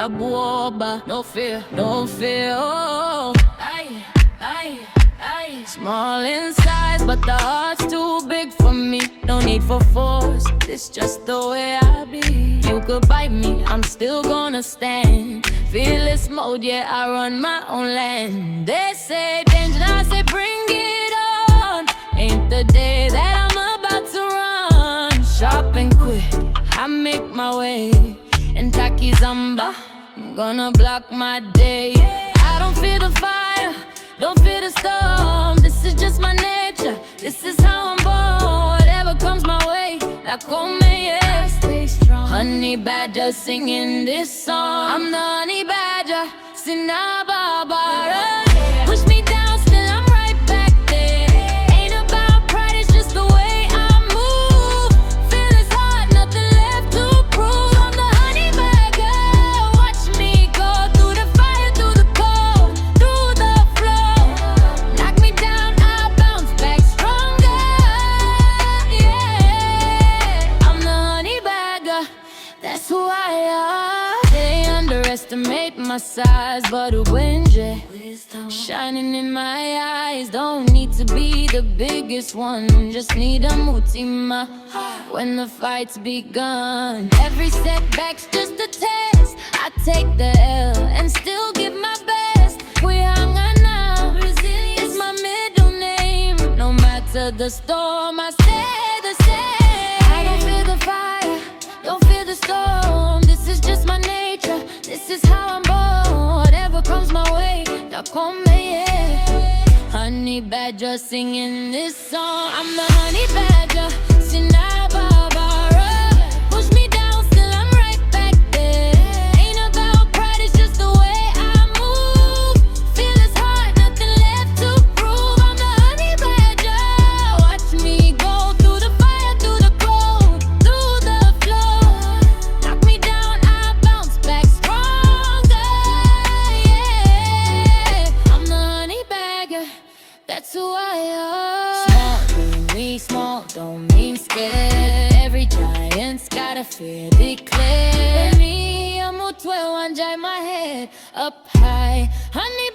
tabuoba. No fear, no fear, oh. Aye, aye, aye. Small in size, but the heart's too big for me. No need for force, it's just the way I be. You could bite me, I'm still gonna stand. Fearless mode, yeah, I run my own land. They say danger, I say bring it on. Ain't the day that I'm about to run. Sharp and quick, I make my way. And Taki Zamba, I'm gonna block my day. I don't fear the fire, don't fear the storm. This is just my nature, this is how I'm born. Whatever comes my way, I come yeah. Stay strong. Honey badger singing this song. I'm the honey badger, Sinababara. Push me down, still I'm right back there. Ain't about pride, it's just the way I move. Feel it's hard, nothing left to prove. I'm the honey badger. Watch me go through the fire, through the cold, through the flow. Knock me down, I bounce back stronger. Yeah, I'm the honey bagger, that's who I am. They underestimate my size, but Uwenje shining in my eyes. Don't need to be the biggest one, just need a mutima when the fight's begun. Every setback's just a test. I take the L and still give my best. We hung on now, it's my middle name. No matter the storm, I stay the same. I don't fear the fire, don't fear the storm. This is just my nature, this is how I'm born. Whatever comes my way, come yeah. Honey badger singing this song. I'm the honey badger, Sinababara. Push me down, still I'm right back there. Ain't about pride, it's just the way I move. Feel it's hard, nothing left to prove. I'm the honey badger. Watch me go through the fire, through the cold, through the flow. Knock me down, I bounce back stronger. Yeah, I'm the honey bagger, that's who I am. Small mean we small, don't mean scared. Every giant's got a fear declared. Me, I'm Utwe, one jai my head up high. Honey